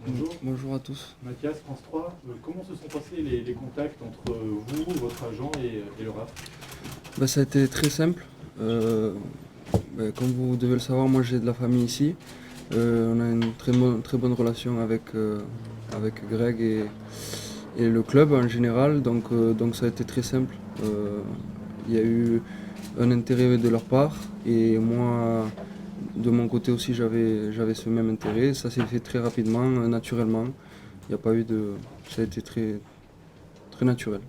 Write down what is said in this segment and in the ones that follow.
Bonjour. Bonjour à tous. Mathias, France 3, comment se sont passés les contacts entre vous, votre agent et le RAF? Ça a été très simple. Euh, Comme vous devez le savoir, moi j'ai de la famille ici. On a une très bonne relation avec Greg et le club en général, donc ça a été très simple. Il y a eu un intérêt de leur part et moi de mon côté aussi j'avais ce même intérêt. Ça s'est fait très rapidement, naturellement. Il n'y a pas eu de. Ça a été très naturel.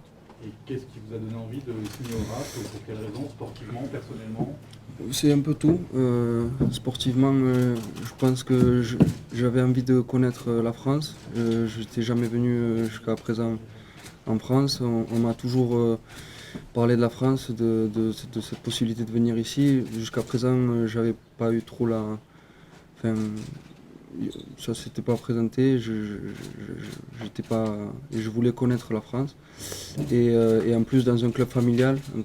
Et qu'est-ce qui vous a donné envie de signer au RAF? Pour quelles raisons? Sportivement, personnellement? C'est un peu tout. Sportivement, je pense que j'avais envie de connaître la France. Je n'étais jamais venu jusqu'à présent en France. On m'a toujours parlé de la France, de cette possibilité de venir ici. Jusqu'à présent, j'avais pas eu trop la. Enfin, ça s'était pas présenté. J'étais pas. Et je voulais connaître la France. Et en plus, dans un club familial, un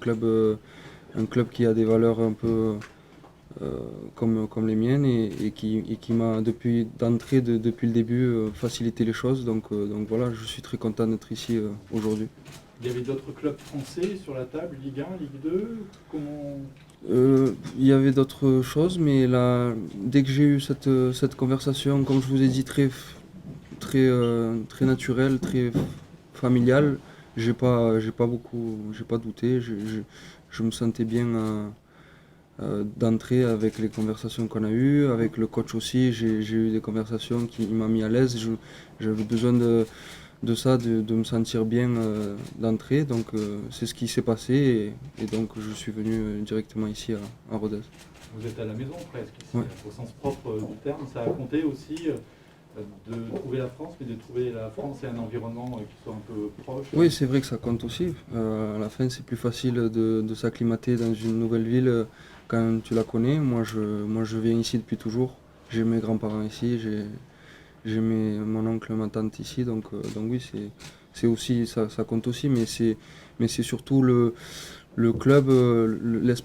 club qui a des valeurs un peu comme les miennes et qui m'a depuis le début, facilité les choses. Donc voilà, je suis très content d'être ici aujourd'hui. Il y avait d'autres clubs français sur la table, Ligue 1, Ligue 2? Comment... Il y avait d'autres choses, mais là, dès que j'ai eu cette conversation, comme je vous ai dit, très naturelle, très familiale, j'ai pas douté. Je me sentais bien d'entrer avec les conversations qu'on a eues. Avec le coach aussi, j'ai eu des conversations qui m'ont mis à l'aise. J'avais besoin de ça, de me sentir bien d'entrer. Donc c'est ce qui s'est passé et donc je suis venu directement ici à Rodez. Vous êtes à la maison presque ici, Ouais. au sens propre du terme. Ça a compté aussi de trouver la France, mais de trouver la France et un environnement qui soit un peu proche. Oui, c'est vrai que ça compte aussi. À la fin, c'est plus facile de s'acclimater dans une nouvelle ville quand tu la connais. Moi, je viens ici depuis toujours. J'ai mes grands-parents ici, j'ai mon oncle, ma tante ici. Donc oui, c'est aussi, ça compte aussi, mais c'est surtout le club,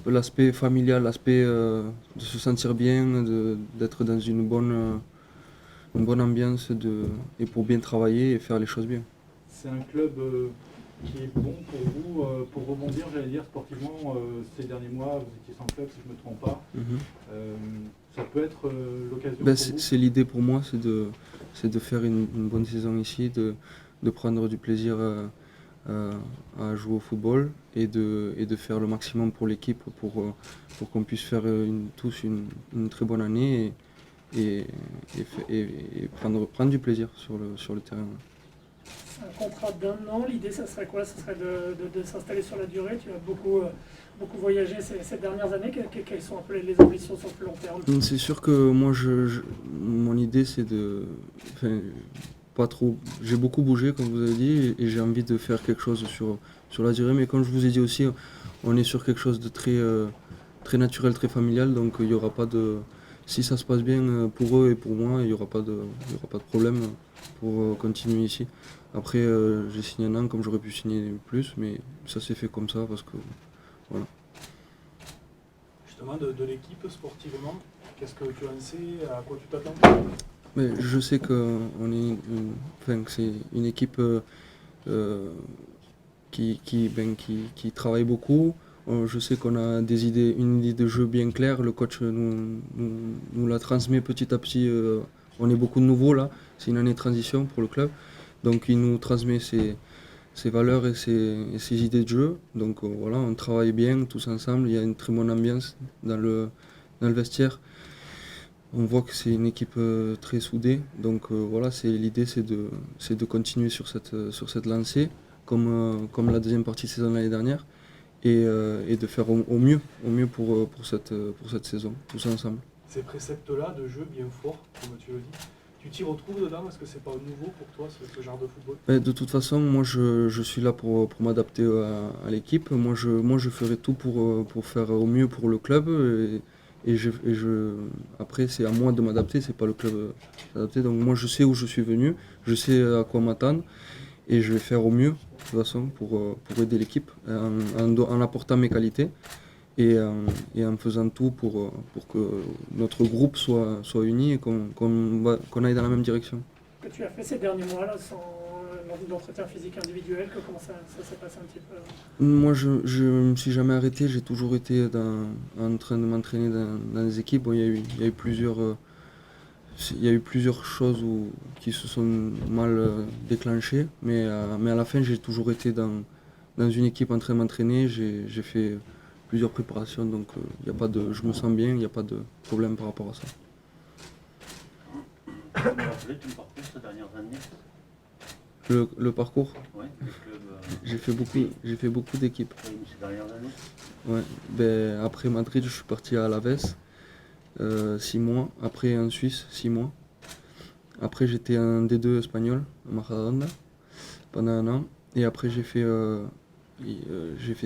l'aspect familial, l'aspect de se sentir bien, d'être dans une bonne ambiance et pour bien travailler et faire les choses bien. C'est un club qui est bon pour vous, pour rebondir, j'allais dire, sportivement. Ces derniers mois, vous étiez sans club, si je ne me trompe pas. Mhm. Ça peut être l'occasion Ben, pour vous? c'est l'idée pour moi, c'est de faire une bonne saison ici, de prendre du plaisir à jouer au football et de faire le maximum pour l'équipe pour qu'on puisse faire tous une très bonne année et, et prendre du plaisir sur le terrain. C'est un contrat d'1 an. L'idée, ça serait quoi? Ça serait de s'installer sur la durée. Tu as beaucoup voyagé ces dernières années. Quelles sont un peu les ambitions sur le plus long terme? C'est sûr que moi, mon idée, c'est enfin, pas trop. J'ai beaucoup bougé, comme vous avez dit, et j'ai envie de faire quelque chose sur la durée. Mais comme je vous ai dit aussi, on est sur quelque chose de très naturel, très familial. Donc il y aura pas de. Si ça se passe bien pour eux et pour moi, il y aura pas de problème pour continuer ici. Après, j'ai signé un an, comme j'aurais pu signer plus, mais ça s'est fait comme ça parce que voilà. Justement, de l'équipe sportivement, qu'est-ce que tu en sais, à quoi tu t'attends? Mais je sais que c'est une équipe qui travaille beaucoup. Je sais qu'on a une idée de jeu bien claire. Le coach nous la transmet petit à petit. On est beaucoup de nouveaux là. C'est une année de transition pour le club. Donc il nous transmet ses valeurs et ses idées de jeu. Donc voilà, on travaille bien tous ensemble. Il y a une très bonne ambiance dans le vestiaire. On voit que c'est une équipe très soudée, donc voilà, l'idée c'est de continuer sur cette lancée, comme la deuxième partie de saison de l'année dernière, et de faire au mieux pour cette saison, tous ensemble. Ces préceptes-là de jeu bien forts, comme tu le dis, tu t'y retrouves dedans? Est-ce que c'est pas nouveau pour toi, ce genre de football? De toute façon, moi je suis là pour m'adapter à l'équipe. Moi je ferai tout pour faire au mieux pour le club. Après, c'est à moi de m'adapter, c'est pas le club s'adapter. Donc moi, je sais où je suis venu, je sais à quoi m'attendre et je vais faire au mieux, de toute façon, pour aider l'équipe en apportant mes qualités et en faisant tout pour que notre groupe soit uni et qu'on aille dans la même direction. que tu as fait ces derniers mois là, sans l'entretien physique individuel, comment ça s'est passé un petit peu? Moi, je me suis jamais arrêté, j'ai toujours été en train de m'entraîner dans les équipes. Bon, il y a eu plusieurs choses qui se sont mal déclenchées, mais à la fin, j'ai toujours été dans une équipe en train de m'entraîner. J'ai fait plusieurs préparations, donc je me sens bien, il n'y a pas de problème par rapport à ça. Tu peux rappeler ton parcours ces dernières années? Le parcours, Oui, les clubs. j'ai fait beaucoup d'équipes. Oui, mais ces dernières années? Ouais. Ben, après Madrid, je suis parti à Alaves, 6 mois. Après en Suisse, 6 mois. Après, j'étais en D2 espagnol, à Majadahonda, pendant un an. Et après, j'ai fait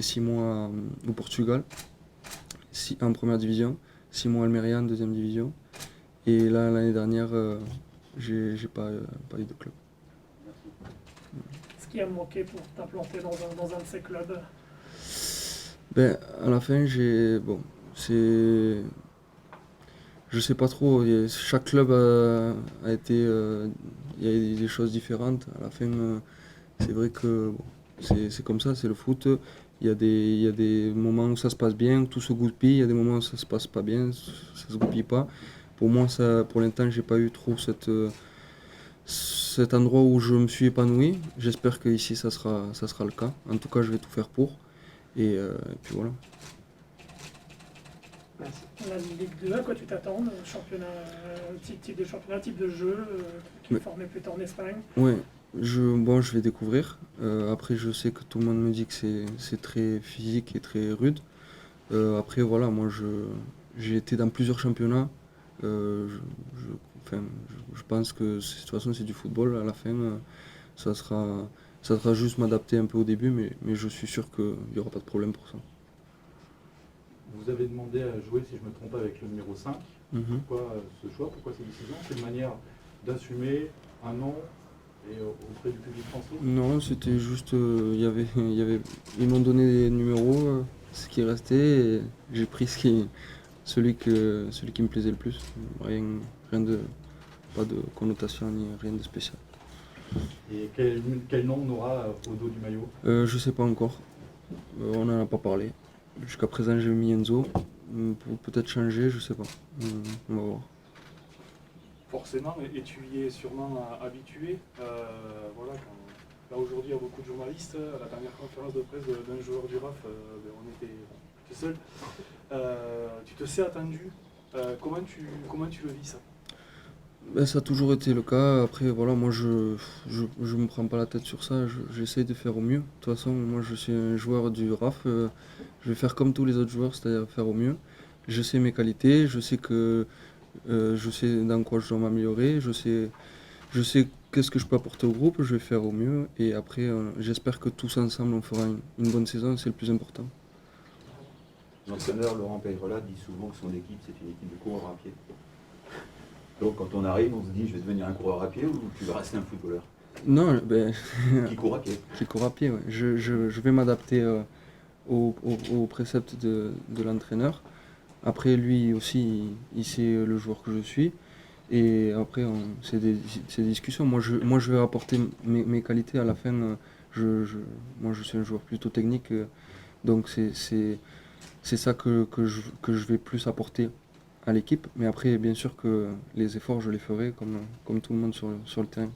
6 mois au Portugal, en première division, 6 mois à Almeria en deuxième division. Et là, l'année dernière, j'ai pas eu de club. Ce qui a manqué pour t'implanter dans un de ces clubs? Ben, à la fin, je sais pas trop. Chaque club a été, il y a eu des choses différentes. À la fin, c'est vrai que bon, c'est comme ça, c'est le foot. Il y a des moments où ça se passe bien, tout se goupille. Il y a des moments où ça se passe pas bien, ça se goupille pas. Pour moi, pour l'instant, j'ai pas eu trop cet endroit où je me suis épanoui. J'espère qu'ici, ça sera le cas. En tout cas, je vais tout faire pour. Et puis voilà. La Ligue 2, à quoi tu t'attends? Championnat, type de championnat, type de jeu, qui est formé plutôt en Espagne? Ouais, je vais découvrir. Après, je sais que tout le monde me dit que c'est très physique et très rude. Après, voilà, moi, j'ai été dans plusieurs championnats. Je pense que de toute façon, c'est du football. À la fin, ça sera juste m'adapter un peu au début, mais je suis sûr qu'il n'y aura pas de problème pour ça. Vous avez demandé à jouer, si je ne me trompe pas, avec le numéro 5. Pourquoi ce choix? Pourquoi cette décision? C'est une manière d'assumer un nom et auprès du public français? Non, c'était juste, ils m'ont donné des numéros, ce qui restait, et j'ai pris celui qui me plaisait le plus. Pas de connotation ni rien de spécial. Et quel nom on aura au dos du maillot? Je sais pas encore. On n'en a pas parlé. Jusqu'à présent, j'ai mis Enzo. Peut-être changer, je sais pas. On va voir. Forcément, et tu y es sûrement habitué. Voilà, là aujourd'hui, il y a beaucoup de journalistes. À la dernière conférence de presse d'un joueur du RAF, on était seul. Tu te sais attendu. Comment tu le vis ça? Ben, ça a toujours été le cas. Après, voilà, moi, je me prends pas la tête sur ça. J'essaie de faire au mieux. De toute façon, moi, je suis un joueur du RAF. Je vais faire comme tous les autres joueurs, c'est-à-dire faire au mieux. Je sais mes qualités. Je sais dans quoi je dois m'améliorer. Je sais qu'est-ce que je peux apporter au groupe. Je vais faire au mieux. Et après, j'espère que tous ensemble, on fera une bonne saison. C'est le plus important. L'entraîneur Laurent Peyrola dit souvent que son équipe, c'est une équipe de coureurs à pied. Donc quand on arrive, on se dit, je vais devenir un coureur à pied ou tu vas rester un footballeur? Non, ben, Qui court à pied. qui court à pied, ouais. Je vais m'adapter aux préceptes de l'entraîneur. Après, lui aussi, il sait le joueur que je suis. Et après, c'est des discussions. Moi, je vais apporter mes qualités. À la fin, moi, je suis un joueur plutôt technique. Donc, c'est ça que je vais plus apporter à l'équipe. Mais après, bien sûr que les efforts, je les ferai comme tout le monde sur le terrain.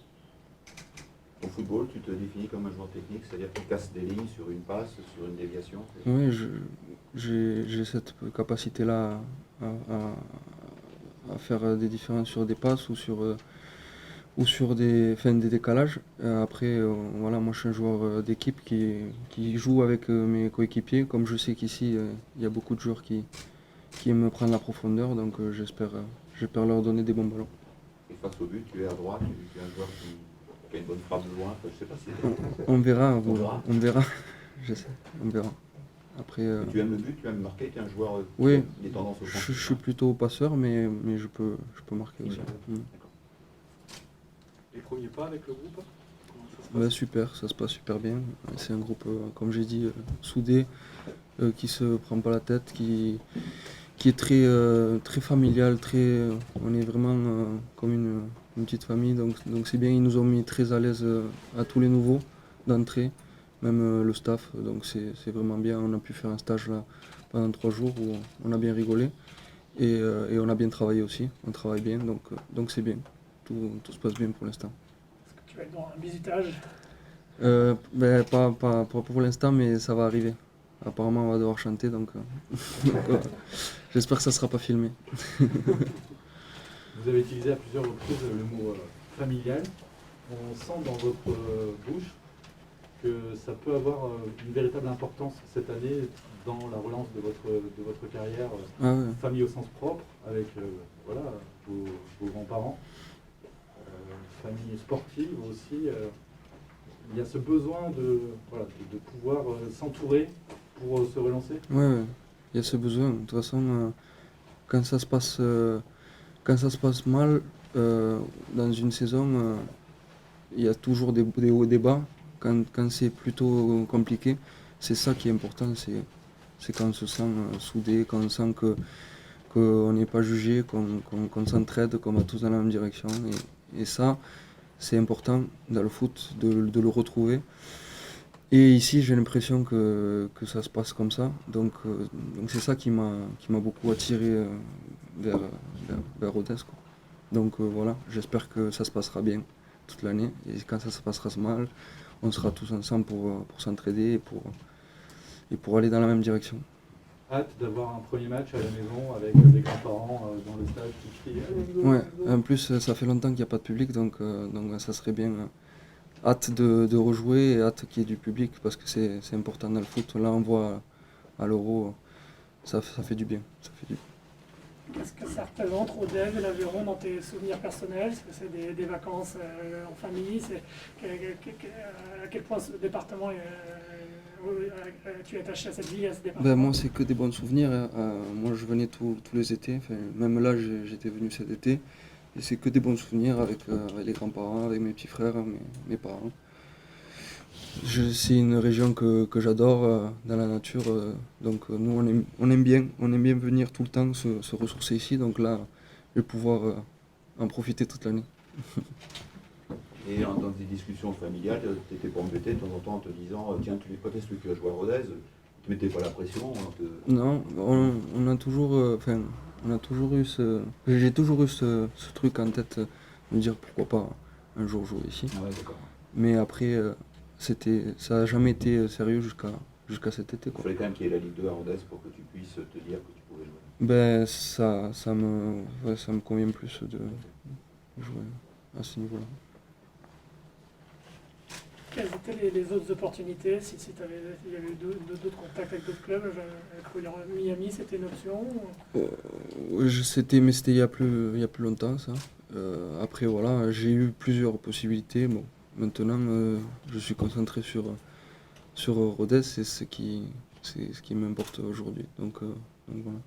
Au football, tu te définis comme un joueur technique, c'est-à-dire que tu casses des lignes sur une passe, sur une déviation? Oui, j'ai cette capacité-là à faire des différences sur des passes ou sur des décalages. Après, voilà, moi je suis un joueur d'équipe qui joue avec mes coéquipiers. Comme je sais qu'ici, il y a beaucoup de joueurs qui aiment prendre la profondeur, donc j'espère leur donner des bons ballons. Et face au but, tu es à droite, tu es un joueur qui a une bonne frappe de loin, enfin, je sais pas si... On verra, On verra. Je sais, on verra. Après, tu aimes le but, tu aimes marquer, tu es un joueur qui oui, a des tendances au je suis plutôt passeur, mais je peux marquer aussi. D'accord. Les premiers pas avec le groupe, comment ça se passe? Ouais, super, ça se passe super bien. C'est un groupe, comme j'ai dit, soudé, qui se prend pas la tête, qui est très familial, on est vraiment comme une petite famille, donc c'est bien. Ils nous ont mis très à l'aise à tous les nouveaux d'entrée, même le staff, donc c'est vraiment bien. On a pu faire un stage là pendant 3 jours où on a bien rigolé et on a bien travaillé aussi. On travaille bien, donc c'est bien. Tout se passe bien pour l'instant. Est-ce que tu vas être dans un bisutage? Pas pour l'instant, mais ça va arriver. Apparemment, on va devoir chanter, donc j'espère que ça ne sera pas filmé. Vous avez utilisé à plusieurs reprises le mot familial. On sent dans votre bouche que ça peut avoir une véritable importance cette année dans la relance de votre carrière, Ah ouais. famille au sens propre, avec voilà, vos grands-parents, famille sportive aussi. Il y a ce besoin de pouvoir s'entourer pour se relancer. Ouais, il y a ce besoin. De toute façon, quand ça se passe mal dans une saison, il y a toujours des hauts et des bas. Quand c'est plutôt compliqué, c'est ça qui est important. C'est quand on se sent soudé, quand on sent qu'on n'est pas jugé, qu'on s'entraide, qu'on va tous dans la même direction. Et ça, c'est important dans le foot de le retrouver. Et ici, j'ai l'impression que ça se passe comme ça. Donc c'est ça qui m'a beaucoup attiré vers Rodez, quoi. Donc voilà, j'espère que ça se passera bien toute l'année. Et quand ça se passera mal, on sera tous ensemble pour s'entraider et pour aller dans la même direction. Hâte d'avoir un premier match à la maison avec des grands-parents dans le stade qui crient. Ouais, en plus, ça fait longtemps qu'il n'y a pas de public, donc ça serait bien. Hâte de rejouer et hâte qu'il y ait du public parce que c'est important dans le foot. Là, on voit à l'Euro, ça fait du bien. Ça fait du bien. Qu'est-ce que ça représente, Rodez et l'Aveyron, dans tes souvenirs personnels? Est-ce que c'est des vacances en famille? À quel point ce département tu es attaché à cette ville, à ce département? Moi, c'est que des bons souvenirs. Moi, je venais tous les étés. Enfin, même là, j'étais venu cet été. Et c'est que des bons souvenirs avec les grands-parents, avec mes petits frères, mes parents. C'est une région que j'adore dans la nature. Donc nous, on aime bien venir tout le temps se ressourcer ici. Donc là, je vais pouvoir en profiter toute l'année. Et dans des discussions familiales, tu n'étais pas embêté de temps en temps en te disant tiens, quand est-ce que tu vas jouer à Rodez? Tu ne mettais pas la pression Non, on a toujours eu j'ai toujours eu ce truc en tête, de me dire pourquoi pas un jour jouer ici. Ah ouais, d'accord. Mais après, ça n'a jamais été sérieux jusqu'à cet été, Il quoi. fallait quand même qu'il y ait la Ligue 2 à Rodez pour que tu puisses te dire que tu pouvais jouer. Ça me convient plus de jouer à ce niveau-là. Quelles étaient les autres opportunités? Si il y avait eu d'autres contacts avec d'autres clubs, Miami, c'était une option? Mais c'était il y a plus longtemps, ça. Après, voilà, j'ai eu plusieurs possibilités. Bon, maintenant, je suis concentré sur Rodez, c'est ce qui m'importe aujourd'hui. Donc voilà.